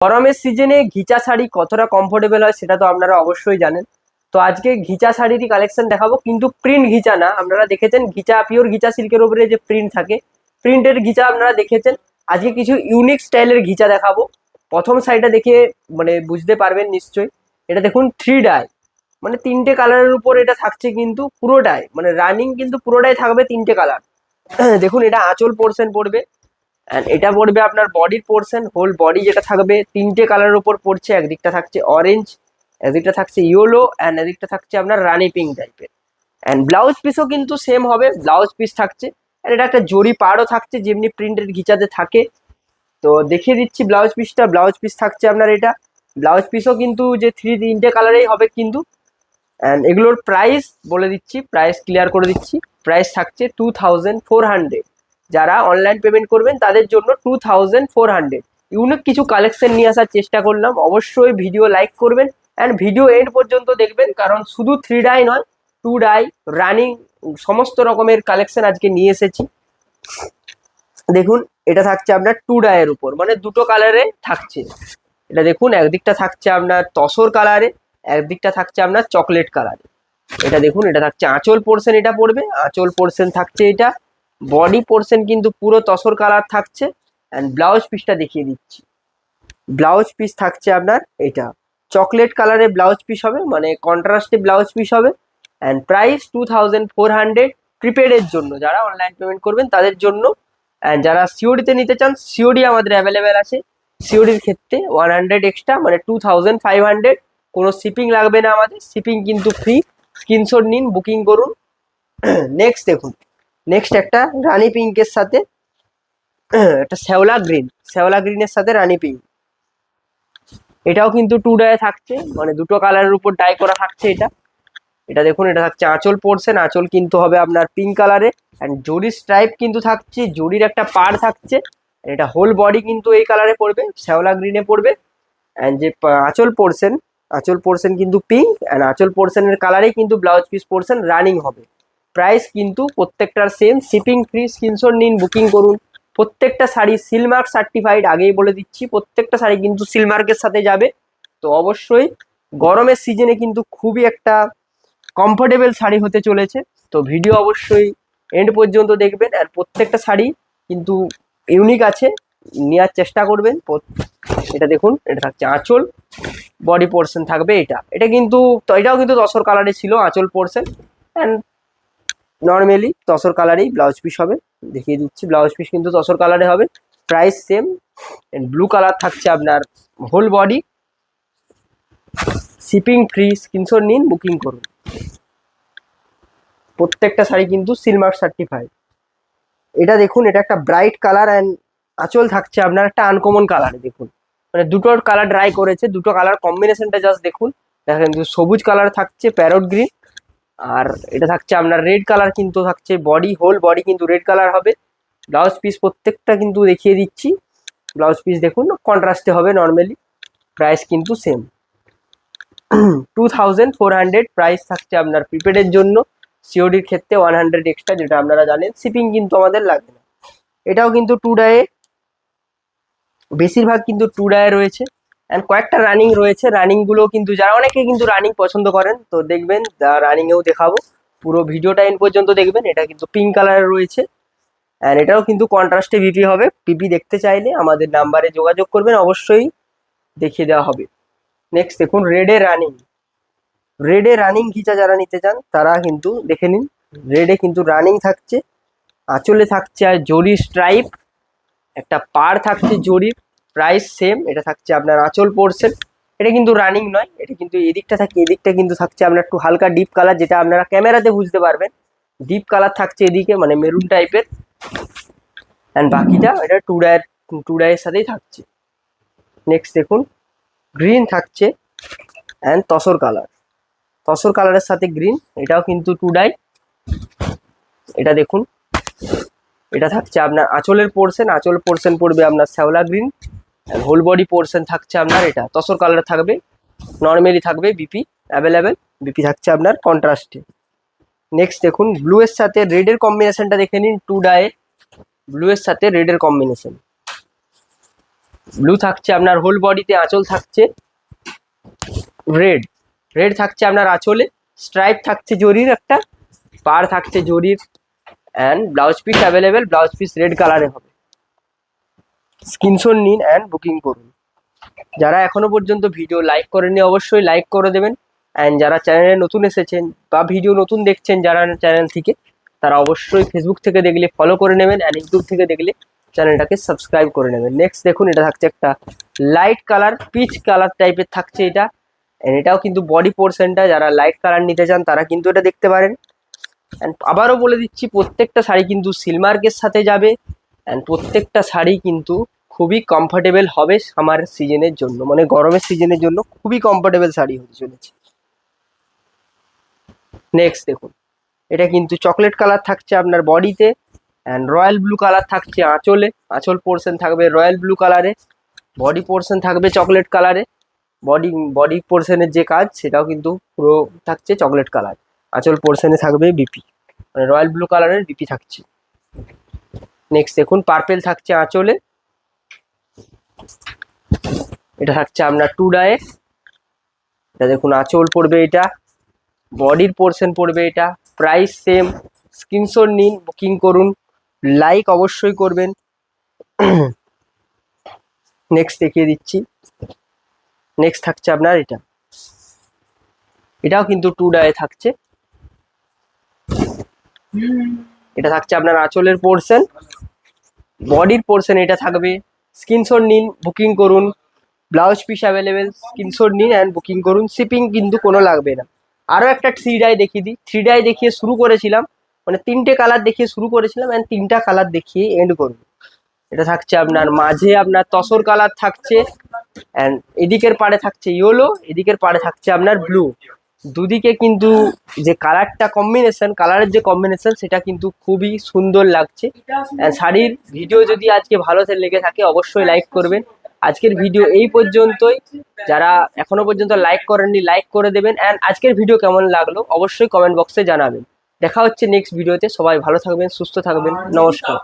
গরমের সিজনে ঘিচা শাড়ি কতটা কমফোর্টেবল হয় সেটা তো আপনারা অবশ্যই জানেন। তো আজকে ঘিচা শাড়িরই কালেকশন দেখাবো, কিন্তু প্রিন্ট ঘিচা না। আপনারা দেখেছেন ঘিচা, পিওর ঘিচা সিল্কের উপরে যে প্রিন্ট থাকে, প্রিন্টের ঘিচা আপনারা দেখেছেন। আজকে কিছু ইউনিক স্টাইলের ঘিচা দেখাবো। প্রথম সাইডটা দেখে মানে বুঝতে পারবেন নিশ্চয়ই। এটা দেখুন, 3 ডাই, মানে 3টে কালারের উপর এটা থাকছে, কিন্তু পুরোটাই মানে রানিং, কিন্তু পুরোটাই থাকবে 3টে কালার। দেখুন, এটা আঁচল পোর্শন পড়বে, অ্যান্ড এটা পড়বে আপনার বডির পোর্শন, হোল বডি যেটা থাকবে 3টে কালারের উপর পড়ছে। একদিকটা থাকছে অরেঞ্জ, একদিকটা থাকছে ইয়েলো, অ্যান্ড এদিকটা থাকছে আপনার রানি পিঙ্ক টাইপের। অ্যান্ড ব্লাউজ পিসও কিন্তু সেম হবে, ব্লাউজ পিস থাকছে। আর এটা একটা জরি পাড়ও থাকছে, যেমনি প্রিন্টের ঘিচাতে থাকে। তো দেখিয়ে দিচ্ছি ব্লাউজ পিসটা। ব্লাউজ পিস থাকছে আপনার এটা। ব্লাউজ পিসও কিন্তু যে 3টে কালারেই হবে কিন্তু। অ্যান্ড এগুলোর প্রাইস বলে দিচ্ছি, প্রাইস ক্লিয়ার করে দিচ্ছি। প্রাইস থাকছে 2400। যারা অনলাইন পেমেন্ট করবেন তাদের জন্য 2400। ইউনিক কিছু কালেকশন নিয়ে আসার চেষ্টা করলাম। অবশ্যই ভিডিও লাইক করবেন অ্যান্ড ভিডিও এন্ড পর্যন্ত দেখবেন, কারণ শুধু 3 ডাই নয়, 2 ডাই, রানিং, সমস্ত রকমের কালেকশন আজকে নিয়ে এসেছি। দেখুন, এটা থাকছে আপনার 2 ডাইয়ের উপর, মানে দুটো কালারে থাকছে। এটা দেখুন, একদিকটা থাকছে আপনার তসর কালারে, একদিকটা থাকছে আপনার চকলেট কালারে। এটা দেখুন, এটা থাকছে আঁচল পোর্শন, এটা পড়বে আঁচল পোর্শন থাকছে এটা। বডি পোর্শন কিন্তু পুরো তসর কালার থাকছে। অ্যান্ড ব্লাউজ পিসটা দেখিয়ে দিচ্ছি। ব্লাউজ পিস থাকছে আপনার এটা চকলেট কালারে ব্লাউজ পিস হবে, মানে কন্ট্রাস্টে ব্লাউজ পিস হবে। অ্যান্ড প্রাইস 2400 প্রিপেডের জন্য। যারা অনলাইন পেমেন্ট করবেন তাদের জন্য। অ্যান্ড যারা সিওডিতে নিতে চান, সিওডি আমাদের অ্যাভেলেবেল আছে। সিওডির ক্ষেত্রে 100 এক্সট্রা, মানে 2500। কোনো শিপিং লাগবে না আমাদের, শিপিং কিন্তু ফ্রি। স্ক্রিনশট নিন, বুকিং করুন। নেক্সট দেখুন, নেক্সট একটা রানি পিঙ্কের সাথে একটা শ্যাওলা গ্রিনের সাথে রানি পিঙ্ক। এটাও কিন্তু 2 ডাই থাকছে, মানে দুটো কালারের উপর ডাই করা থাকছে এটা। এটা দেখুন, এটা থাকছে আঁচল পোর্শন, আঁচল কিন্তু হবে আপনার পিঙ্ক কালারে। অ্যান্ড জরির স্ট্রাইপ কিন্তু থাকছে, জরির একটা পাড় থাকছে। এটা হোল বডি কিন্তু এই কালারে পড়বে, শ্যাওলা গ্রিনে পড়বে। অ্যান্ড যে আঁচল পোর্শন কিন্তু পিঙ্ক, অ্যান্ড আঁচল পোর্শনের কালারেই কিন্তু ব্লাউজ পিস পোর্শন রানিং হবে। প্রাইস কিন্তু প্রত্যেকটার সেম, শিপিং ফ্রি। স্ক্রিনশট নিন, বুকিং করুন। প্রত্যেকটা শাড়ি সিলমার্ক সার্টিফাইড, আগেই বলে দিচ্ছি। প্রত্যেকটা শাড়ি কিন্তু সিলমার্কের সাথে যাবে। তো অবশ্যই গরমের সিজনে কিন্তু খুবই একটা কমফোর্টেবল শাড়ি হতে চলেছে। তো ভিডিও অবশ্যই এন্ড পর্যন্ত দেখবেন। আর প্রত্যেকটা শাড়ি কিন্তু ইউনিক আছে, নেওয়ার চেষ্টা করবেন। এটা দেখুন, এটা থাকছে আঁচল, বডি পোর্শন থাকবে এটা। এটা কিন্তু, তো এটাও কিন্তু তসর কালারে ছিল আঁচল পোর্শন। অ্যান্ড নর্মালি তসর কালারেই ব্লাউজ পিস হবে। দেখিয়ে দিচ্ছি, ব্লাউজ পিস কিন্তু তসর কালারে হবে। Price same. ব্লু কালার থাকছে আপনার whole body, shipping free. Screenshot নিন, বুকিং করুন। প্রত্যেকটা শাড়ি কিন্তু সিলমার্ক সার্টিফাইড। এটা দেখুন, এটা একটা ব্রাইট কালার, অ্যান্ড আঁচল থাকছে আপনার একটা আনকমন কালারে। দেখুন, মানে দুটোর কালার ড্রাই করেছে, দুটো কালার কম্বিনেশনটা জাস্ট দেখুন। দেখেন, সবুজ কালার থাকছে, প্যারট গ্রিন। আর এটা থাকছে আপনার রেড কালার, কিন্তু থাকছে বডি, হোল বডি কিন্তু রেড কালার হবে। ব্লাউজ পিস প্রত্যেকটা কিন্তু দেখিয়ে দিচ্ছি। ব্লাউজ পিস দেখুন, কন্ট্রাস্টে হবে নর্মালি। প্রাইস কিন্তু সেম। 2400 প্রাইস থাকছে আপনার প্রিপেডের জন্য। সিওডির ক্ষেত্রে 100 এক্সট্রা, যেটা আপনারা জানেন। শিপিং কিন্তু আমাদের লাগবে না। এটাও কিন্তু 2 ডায়ে, বেশিরভাগ কিন্তু 2 ডায়ে রয়েছে। অ্যান্ড কয়েকটা রানিং রয়েছে। রানিং গুলো কিন্তু, যারা অনেকে কিন্তু রানিং পছন্দ করেন, তো দেখবেন রানিং এও দেখাবো। পুরো ভিডিওটা এন্ড পর্যন্ত দেখবেন। এটা কিন্তু পিঙ্ক কালারের রয়েছে। অ্যান্ড এটাও কিন্তু কন্ট্রাস্টে বিপি হবে। পিপি দেখতে চাইলে আমাদের নাম্বারে যোগাযোগ করবেন, অবশ্যই দেখিয়ে দেওয়া হবে। নেক্সট দেখুন, রেডে রানিং ঘিচা যারা নিতে চান তারা কিন্তু দেখে নিন। রেডে কিন্তু রানিং থাকছে, আঁচলে থাকছে আর জরি স্ট্রাইপ, একটা পাড় থাকছে জরির। Price same. এটা থাকছে আপনার আঁচল পোর্শন। এটা কিন্তু রানিং নয়, এটা কিন্তু এদিকটা থাকে, এদিকটা কিন্তু থাকছে আপনার একটু হালকা ডিপ কালার, যেটা আপনারা ক্যামেরাতে বুঝতে পারবেন। ডিপ কালার থাকছে এদিকে, মানে মেরুন টাইপের। অ্যান্ড বাকিটা এটা 2 ডায়ের সাথেই থাকছে। নেক্সট দেখুন, গ্রিন থাকছে, অ্যান্ড তসর কালারের সাথে গ্রিন। এটাও কিন্তু 2 ডাই। এটা দেখুন, এটা থাকছে আপনার আঁচলের পোর্শন, আঁচল পোর্শন পড়বে আপনার শ্যাওলা গ্রিন। হোল বডি পোর্শন থাকছে আপনার এটা তসর কালার থাকবে। নর্মালি থাকবে বিপি অ্যাভেলেবেল, বিপি থাকছে আপনার কন্ট্রাস্টে। নেক্সট দেখুন, ব্লু এর সাথে রেডের কম্বিনেশনটা দেখে নিন। 2 ডায়ে ব্লু এর সাথে রেডের কম্বিনেশন। ব্লু থাকছে আপনার হোল বডিতে, আঁচল থাকছে রেড, রেড থাকছে আপনার আঁচলে, স্ট্রাইপ থাকছে জরির একটা, পার থাকছে জরির, and blouse piece available, blouse piece red কালারে হবে। স্ক্রিনশট নিন অ্যান্ড বুকিং করুন। যারা এখনো পর্যন্ত ভিডিও লাইক করেননি অবশ্যই লাইক করে দেবেন, অ্যান্ড যারা চ্যানেলে নতুন এসেছেন বা ভিডিও নতুন দেখছেন যারা চ্যানেল থেকে, তারা অবশ্যই ফেসবুক থেকে দেখলে ফলো করে নেবেন, অ্যান্ড ইউটিউব থেকে দেখলে চ্যানেলটাকে সাবস্ক্রাইব করে নেবেন। নেক্সট দেখুন, এটা থাকছে একটা লাইট কালার, পিচ কালার টাইপের থাকছে এটা, অ্যান্ড এটাও কিন্তু বডি পোর্শনটা যারা লাইট কালার নিতে চান তারা কিন্তু এটা দেখতে পারেন। অ্যান্ড আবারও বলে দিচ্ছি, প্রত্যেকটা শাড়ি কিন্তু সিলমার্কের সাথে যাবে, অ্যান্ড প্রত্যেকটা শাড়ি কিন্তু খুবই কমফোর্টেবল হবে সামার সিজনের জন্য, মানে গরমের সিজনের জন্য খুবই কমফোর্টেবল শাড়ি হতে চলেছে। নেক্সট দেখুন, এটা কিন্তু চকলেট কালার থাকছে আপনার বডিতে, অ্যান্ড রয়্যাল ব্লু কালার থাকছে আঁচলে, আঁচল পোর্শন থাকবে রয়্যাল ব্লু কালারে, বডি পোর্শন থাকবে চকলেট কালারে, বডি পোর্শনের যে কাজ সেটাও কিন্তু পুরো থাকছে চকলেট কালার, আঁচল পোর্শনে থাকবে বিপি, মানে রয়্যাল ব্লু কালারের বিপি থাকছে। নেক্সট দেখুন, পার্পেল থাকছে আঁচলে, এটা থাকছে আপনার টু ডায়ে, এটা দেখুন আঁচল পড়বে, এটা বডির পোর্শন পড়বে, এটা প্রাইস সেম। স্ক্রিনশট নিন, বুকিং করুন, লাইক অবশ্যই করবেন। নেক্সট দেখিয়ে দিচ্ছি, নেক্সট থাকছে আপনার এটা, এটাও কিন্তু টু ডায়ে থাকছে, এটা থাকছে আপনার আঁচলের পোর্শন, বডির পোর্শন এটা থাকবে। স্ক্রিনশট নিন, বুকিং করুন, ব্লাউজ পিস অ্যাভেলেবেল, স্ক্রিনশট নিন অ্যান্ড বুকিং করুন, শিপিং কিন্তু কোনো লাগবে না। আরও একটা থ্রি ডাই দেখিয়ে দিই, থ্রি ডাই দেখিয়ে শুরু করেছিলাম, মানে তিনটে কালার দেখিয়ে শুরু করেছিলাম অ্যান্ড তিনটা কালার দেখিয়ে এন্ড করবো। এটা থাকছে আপনার মাঝে আপনার তসর কালার থাকছে, অ্যান্ড এদিকের পাড়ে থাকছে ইয়েলো, এদিকের পাড়ে থাকছে আপনার ব্লু। দুদিকে কিন্তু যে কালারটা কম্বিনেশন, কালারের যে কম্বিনেশন সেটা কিন্তু খুবই সুন্দর লাগছে। শাড়ির ভিডিও যদি আজকে ভালো লেগে থাকে অবশ্যই লাইক করবেন। আজকের ভিডিও এই পর্যন্তই, যারা এখনো পর্যন্ত লাইক করেননি লাইক করে দেবেন, অ্যান্ড আজকের ভিডিও কেমন লাগলো অবশ্যই কমেন্ট বক্সে জানাবেন। দেখা হচ্ছে নেক্সট ভিডিওতে, সবাই ভালো থাকবেন, সুস্থ থাকবেন, নমস্কার।